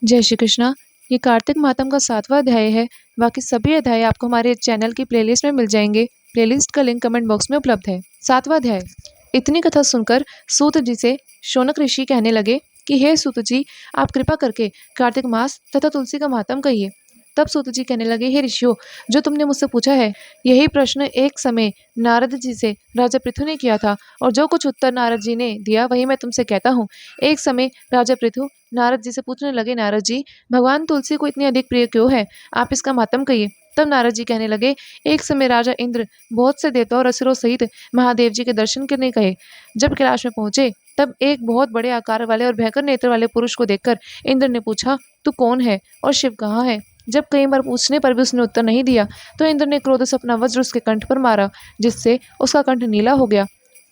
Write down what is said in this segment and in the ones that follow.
जय श्री कृष्णा। ये कार्तिक मातम का 7वां अध्याय है। बाकी सभी अध्याय आपको हमारे चैनल की प्लेलिस्ट में मिल जाएंगे। प्लेलिस्ट का लिंक कमेंट बॉक्स में उपलब्ध है। 7वां अध्याय। इतनी कथा सुनकर सूत जी से शौनक ऋषि कहने लगे कि हे सूत जी, आप कृपा करके कार्तिक मास तथा तुलसी का मातम कहिए। तब सूत जी कहने लगे, हे ऋषियों, जो तुमने मुझसे पूछा है, यही प्रश्न एक समय नारद जी से राजा पृथु ने किया था, और जो कुछ उत्तर नारद जी ने दिया वही मैं तुमसे कहता हूँ। एक समय राजा पृथु नारद जी से पूछने लगे, नारद जी, भगवान तुलसी को इतनी अधिक प्रिय क्यों है? आप इसका मातम कहिए। तब नारद जी कहने लगे, एक समय राजा इंद्र बहुत से देवताओं और असुरों सहित महादेव जी के दर्शन करने गए। जब कैलाश में पहुंचे तब एक बहुत बड़े आकार वाले और भयंकर नेत्र वाले पुरुष को देखकर इंद्र ने पूछा, तू कौन है और शिव कहाँ है? जब कई बार पूछने पर भी उसने उत्तर नहीं दिया तो इंद्र ने क्रोध से अपना वज्र उसके कंठ पर मारा, जिससे उसका कंठ नीला हो गया।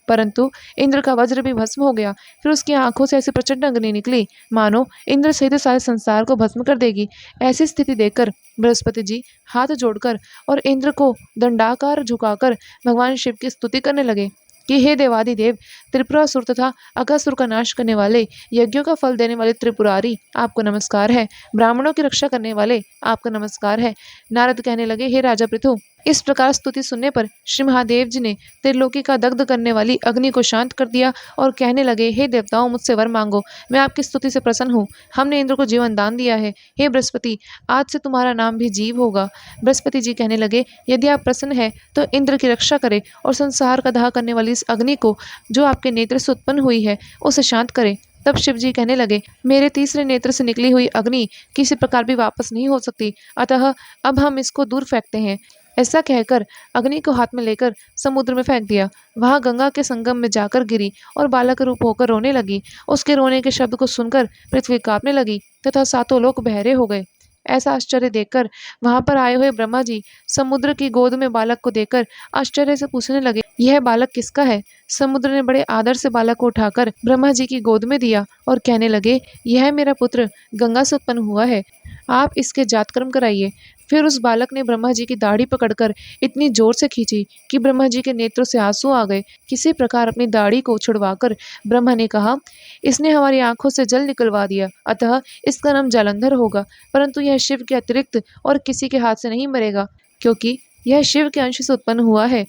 परंतु इंद्र का वज्र भी भस्म हो गया। फिर उसकी आंखों से ऐसी प्रचंड अग्नि निकली मानो इंद्र सहित सारे संसार को भस्म कर देगी। ऐसी स्थिति देखकर बृहस्पति जी हाथ जोड़कर और इंद्र को दंडाकार झुकाकर भगवान शिव की स्तुति करने लगे कि हे देवादिदेव, त्रिपुरासुर तथा अघासुर का नाश करने वाले, यज्ञों का फल देने वाले त्रिपुरारी, आपको नमस्कार है। ब्राह्मणों की रक्षा करने वाले, आपका नमस्कार है। नारद कहने लगे, हे राजा पृथु, इस प्रकार स्तुति सुनने पर श्री महादेव जी ने त्रिलोकी का दग्ध करने वाली अग्नि को शांत कर दिया और कहने लगे, हे देवताओं, मुझसे वर मांगो, मैं आपकी स्तुति से प्रसन्न हूँ। हमने इंद्र को जीवन दान दिया है। हे बृहस्पति, आज से तुम्हारा नाम भी जीव होगा। बृहस्पति जी कहने लगे, यदि आप प्रसन्न है तो इंद्र की रक्षा करे और संसार का दाह करने वाली इस अग्नि को, जो आपके नेत्र से उत्पन्न हुई है, उसे शांत करे। तब शिव जी कहने लगे, मेरे तीसरे नेत्र से निकली हुई अग्नि किसी प्रकार भी वापस नहीं हो सकती, अतः अब हम इसको दूर फेंकते हैं। ऐसा कहकर अग्नि को हाथ में लेकर समुद्र में फेंक दिया। वहां गंगा के संगम में जाकर गिरी और बालक रूप होकर रोने लगी। उसके रोने के शब्द को सुनकर पृथ्वी कांपने लगी तथा सातों लोक बहरे हो गए। ऐसा आश्चर्य देखकर वहां पर आए हुए ब्रह्मा जी समुद्र की गोद में बालक को देखकर आश्चर्य से पूछने लगे, यह बालक किसका है? समुद्र ने बड़े आदर से बालक को उठाकर ब्रह्मा जी की गोद में दिया और कहने लगे, यह मेरा पुत्र गंगा से उत्पन्न हुआ है, आप इसके जातकर्म कराइए। फिर उस बालक ने ब्रह्मा जी की दाढ़ी पकड़कर इतनी जोर से खींची कि ब्रह्मा जी के नेत्रों से आंसू आ गए। किसी प्रकार अपनी दाढ़ी को छुड़वाकर ब्रह्मा ने कहा, इसने हमारी आंखों से जल निकलवा दिया, अतः इसका नाम जालंधर होगा। परंतु यह शिव के अतिरिक्त और किसी के हाथ से नहीं मरेगा, क्योंकि यह शिव के अंश से उत्पन्न हुआ है।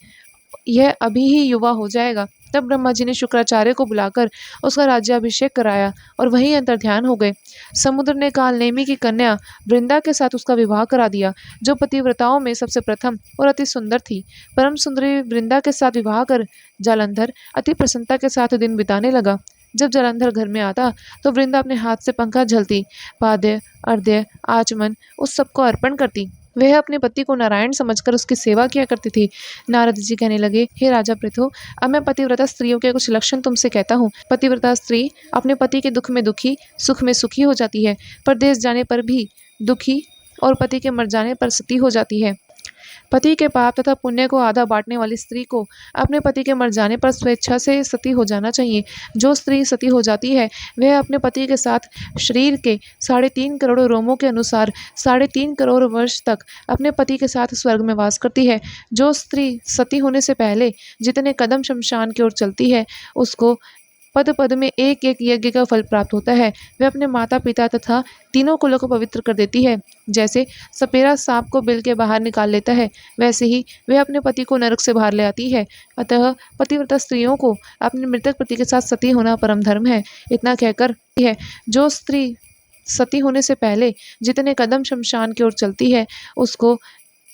यह अभी ही युवा हो जाएगा। तब ब्रह्मा जी ने शुक्राचार्य को बुलाकर उसका राज्याभिषेक कराया और वहीं अंतर ध्यान हो गए। समुद्र ने कालनेमी की कन्या वृंदा के साथ उसका विवाह करा दिया, जो पतिव्रताओं में सबसे प्रथम और अति सुंदर थी। परम सुंदरी वृंदा के साथ विवाह कर जालंधर अति प्रसन्नता के साथ दिन बिताने लगा। जब जालंधर घर में आता तो वृंदा अपने हाथ से पंखा झलती, पाद्य, अर्घ्य, आचमन उस सबको अर्पण करती। वह अपने पति को नारायण समझकर उसकी सेवा किया करती थी। नारद जी कहने लगे, हे राजा पृथु, अब मैं पतिव्रता स्त्रियों के कुछ लक्षण तुमसे कहता हूँ। पतिव्रता स्त्री अपने पति के दुख में दुखी, सुख में सुखी हो जाती है। परदेश जाने पर भी दुखी और पति के मर जाने पर सती हो जाती है। पति के पाप तथा पुण्य को आधा बांटने वाली स्त्री को अपने पति के मर जाने पर स्वेच्छा से सती हो जाना चाहिए। जो स्त्री सती हो जाती है वह अपने पति के साथ शरीर के 3.5 करोड़ रोमों के अनुसार 3.5 करोड़ वर्ष तक अपने पति के साथ स्वर्ग में वास करती है। जो स्त्री सती होने से पहले जितने कदम शमशान की ओर चलती है उसको पद पद में एक एक यज्ञ का फल प्राप्त होता है। वह अपने माता पिता तथा तीनों कुलों को पवित्र कर देती है। जैसे सपेरा सांप को बिल के बाहर निकाल लेता है, वैसे ही वह अपने पति को नरक से बाहर ले आती है। अतः पतिव्रता स्त्रियों को अपने मृतक पति के साथ सती होना परम धर्म है। इतना कहकर है, जो स्त्री सती होने से पहले जितने कदम शमशान की ओर चलती है उसको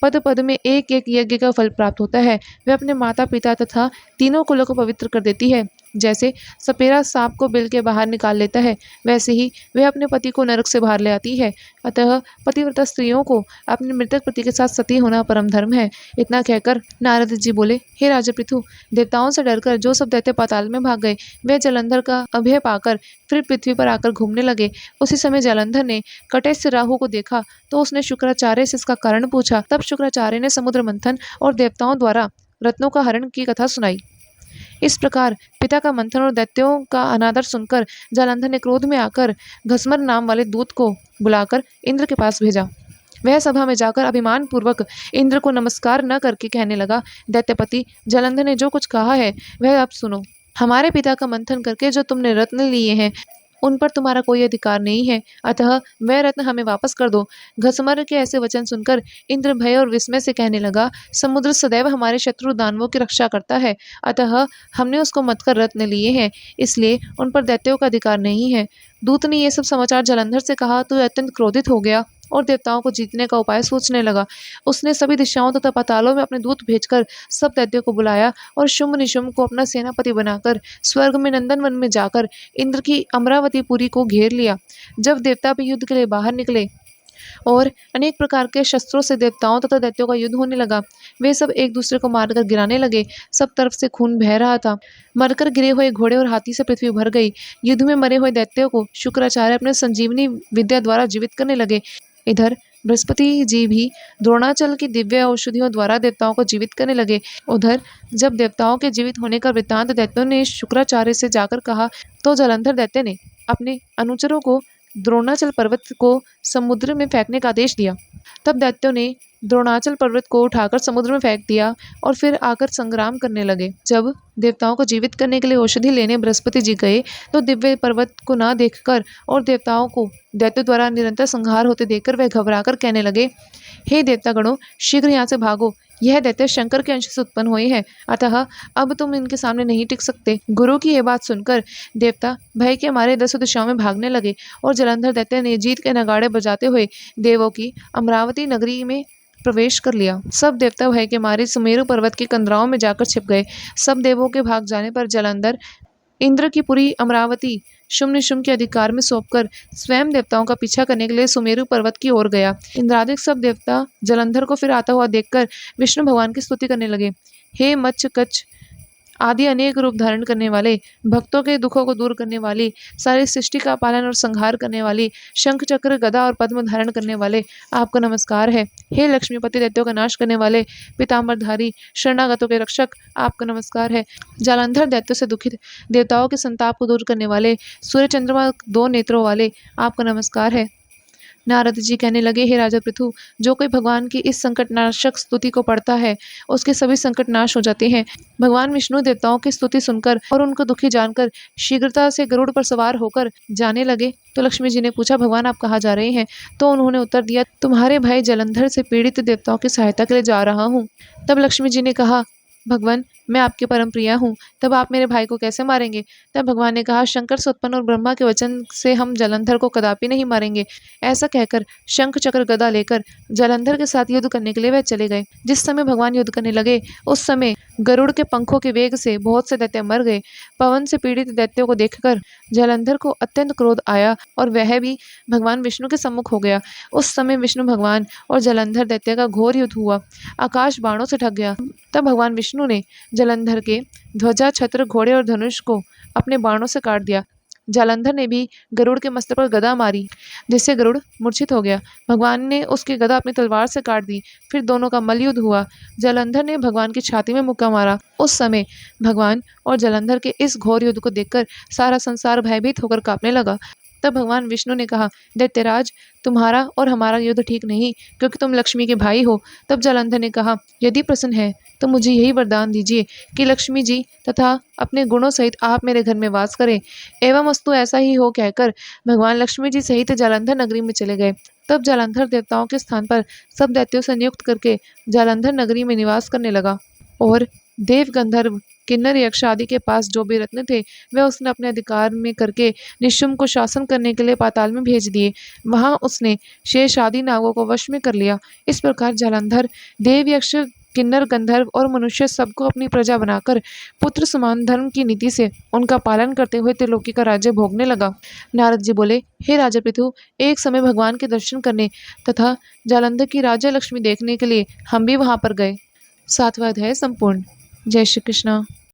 पद पद में एक एक यज्ञ का फल प्राप्त होता है। वह अपने माता पिता तथा तीनों कुलों को पवित्र कर देती है। जैसे सपेरा सांप को बिल के बाहर निकाल लेता है, वैसे ही वह अपने पति को नरक से बाहर ले आती है। अतः पतिव्रता स्त्रियों को अपने मृतक पति के साथ सती होना परम धर्म है। इतना कहकर नारद जी बोले, हे राजा पृथु, देवताओं से डरकर जो सब दैत्य पाताल में भाग गए वे जलंधर का अभय पाकर फिर पृथ्वी पर आकर घूमने लगे। उसी समय जलंधर ने कटे से राहु को देखा तो उसने शुक्राचार्य से इसका कारण पूछा। तब शुक्राचार्य ने समुद्र मंथन और देवताओं द्वारा रत्नों का हरण की कथा सुनाई। इस प्रकार पिता का मंथन और दैत्यों का अनादर सुनकर जालंधर ने क्रोध में आकर घसमर नाम वाले दूत को बुलाकर इंद्र के पास भेजा। वह सभा में जाकर अभिमान पूर्वक इंद्र को नमस्कार न करके कहने लगा, दैत्यपति, जालंधर ने जो कुछ कहा है वह अब सुनो। हमारे पिता का मंथन करके जो तुमने रत्न लिए हैं उन पर तुम्हारा कोई अधिकार नहीं है, अतः वह रत्न हमें वापस कर दो। घसमर के ऐसे वचन सुनकर इंद्र भय और विस्मय से कहने लगा, समुद्र सदैव हमारे शत्रु दानवों की रक्षा करता है, अतः हमने उसको मथकर रत्न लिए हैं, इसलिए उन पर दैत्यों का अधिकार नहीं है। दूत ने यह सब समाचार जलंधर से कहा तो अत्यंत क्रोधित हो गया और देवताओं को जीतने का उपाय सोचने लगा। उसने सभी दिशाओं तथा पातालों में अपने दूत भेजकर सब दैत्यों को बुलाया और शुंभ निशुंभ को अपना सेनापति बनाकर स्वर्ग में नंदनवन में जाकर इंद्र की अमरावतीपुरी को घेर लिया। जब देवता भी युद्ध के लिए बाहर निकले और अनेक प्रकार के शस्त्रों से देवताओं तथा दैत्यों का युद्ध होने लगा, वे सब एक दूसरे को मारकर गिराने लगे। सब तरफ से खून बह रहा था। मरकर गिरे हुए घोड़े और हाथी से पृथ्वी भर गई। युद्ध में मरे हुए दैत्यों को शुक्राचार्य अपने संजीवनी विद्या द्वारा जीवित करने लगे। इधर बृहस्पति जी भी द्रोणाचल की दिव्य औषधियों द्वारा देवताओं को जीवित करने लगे। उधर जब देवताओं के जीवित होने का वृत्तांत दैत्यों ने शुक्राचार्य से जाकर कहा तो जलंधर दैत्य ने अपने अनुचरों को द्रोणाचल पर्वत को समुद्र में फेंकने का आदेश दिया। तब दैत्यों ने द्रोणाचल पर्वत को उठाकर समुद्र में फेंक दिया और फिर आकर संग्राम करने लगे। जब देवताओं को जीवित करने के लिए औषधि लेने बृहस्पति जी गए तो दिव्य पर्वत को ना देखकर और देवताओं को दैत्यों द्वारा निरंतर संहार होते देखकर वह घबराकर कहने लगे, हे देवतागणों, शीघ्र यहाँ से भागो। यह दैत्य शंकर के अंश से उत्पन्न हुए हैं, अतः अब तुम इनके सामने नहीं टिक सकते। गुरु की यह बात सुनकर देवता भय के मारे दसों दिशाओं में भागने लगे और जलंधर दैत्य ने जीत के नगाड़े बजाते हुए देवों की अमरावती नगरी में प्रवेश कर लिया। सब देवता भय के मारे सुमेरु पर्वत की कंदराओं में जाकर छिप गए। सब देवों के भाग जाने पर जलंधर इंद्र की पूरी अमरावती शुंभ निशुंभ के अधिकार में सौंपकर स्वयं देवताओं का पीछा करने के लिए सुमेरु पर्वत की ओर गया। इंद्रादिक सब देवता जलंधर को फिर आता हुआ देखकर विष्णु भगवान की स्तुति करने लगे। हे मच्छ कच्छ आदि अनेक रूप धारण करने वाले, भक्तों के दुखों को दूर करने वाली, सारी सृष्टि का पालन और संहार करने वाली, शंख चक्र गदा और पद्म धारण करने वाले, आपका नमस्कार है। हे लक्ष्मीपति दैत्यों का नाश करने वाले, पीताम्बरधारी, शरणागतों के रक्षक, आपका नमस्कार है। जालंधर दैत्यों से दुखित देवताओं के संताप को दूर करने वाले, सूर्य चंद्रमा दो नेत्रों वाले, आपका नमस्कार है। नारद जी कहने लगे, हे राजा पृथु, जो कोई भगवान की इस संकटनाशक स्तुति को पढ़ता है उसके सभी संकट नाश हो जाते हैं। भगवान विष्णु देवताओं की स्तुति सुनकर और उनको दुखी जानकर शीघ्रता से गरुड़ पर सवार होकर जाने लगे। तो लक्ष्मी जी ने पूछा, भगवान आप कहाँ जा रहे हैं? तो उन्होंने उत्तर दिया, तुम्हारे भाई जलंधर से पीड़ित देवताओं की सहायता के लिए जा रहा हूँ। तब लक्ष्मी जी ने कहा, भगवान मैं आपके परम प्रिया हूँ, तब आप मेरे भाई को कैसे मारेंगे? तब भगवान ने कहा, शंकर से उत्पन्न और ब्रह्मा के वचन से हम जलंधर को कदापि नहीं मारेंगे। ऐसा कहकर शंख चक्र गदा लेकर जलंधर के साथ युद्ध करने के लिए वह चले गए। जिस समय भगवान युद्ध करने लगे उस समय गरुड़ के पंखों के वेग से बहुत से दैत्य मर गए। पवन से पीड़ित दैत्यों को देखकर जलंधर को अत्यंत क्रोध आया और वह भी भगवान विष्णु के सम्मुख हो गया। उस समय विष्णु भगवान और जलंधर दैत्य का घोर युद्ध हुआ। आकाश बाणों से ढक गया। तब भगवान विष्णु ने जलंधर के ध्वजा, छत्र, घोड़े और धनुष को अपने बाणों से काट दिया। जालंधर ने भी गरुड़ के मस्तक पर गदा मारी, जिससे गरुड़ मूर्छित हो गया। भगवान ने उसकी गदा अपनी तलवार से काट दी। फिर दोनों का मल्लयुद्ध हुआ। जालंधर ने भगवान की छाती में मुक्का मारा। उस समय भगवान और जालंधर के इस घोर युद्ध को देखकर सारा संसार भयभीत होकर कांपने लगा। तब भगवान विष्णु ने कहा, दैत्यराज, तुम्हारा और हमारा युद्ध ठीक नहीं, क्योंकि तुम लक्ष्मी के भाई हो। तब जालंधर ने कहा, यदि प्रसन्न है तो मुझे यही वरदान दीजिए कि लक्ष्मी जी तथा अपने गुणों सहित आप मेरे घर में वास करें। एवं अस्तु ऐसा ही हो कहकर भगवान लक्ष्मी जी सहित जालंधर नगरी में चले गए। तब जालंधर देवताओं के स्थान पर सब दैत्यों से नियुक्त करके जालंधर नगरी में निवास करने लगा और देव, गंधर्व, किन्नर, यक्ष आदि के पास जो भी रत्न थे वह उसने अपने अधिकार में करके निशुंभ को शासन करने के लिए पाताल में भेज दिए। वहां उसने शेष आदि नागों को वश में कर लिया। इस प्रकार जालंधर देव, यक्ष, किन्नर, गंधर्व और मनुष्य सबको अपनी प्रजा बनाकर पुत्र समान धर्म की नीति से उनका पालन करते हुए त्रिलोकी का राज्य भोगने लगा। नारद जी बोले, हे राजा पृथु, एक समय भगवान के दर्शन करने तथा जालंधर की राज्य लक्ष्मी देखने के लिए हम भी वहां पर गए। 7वां अध्याय संपूर्ण। जय श्री कृष्ण।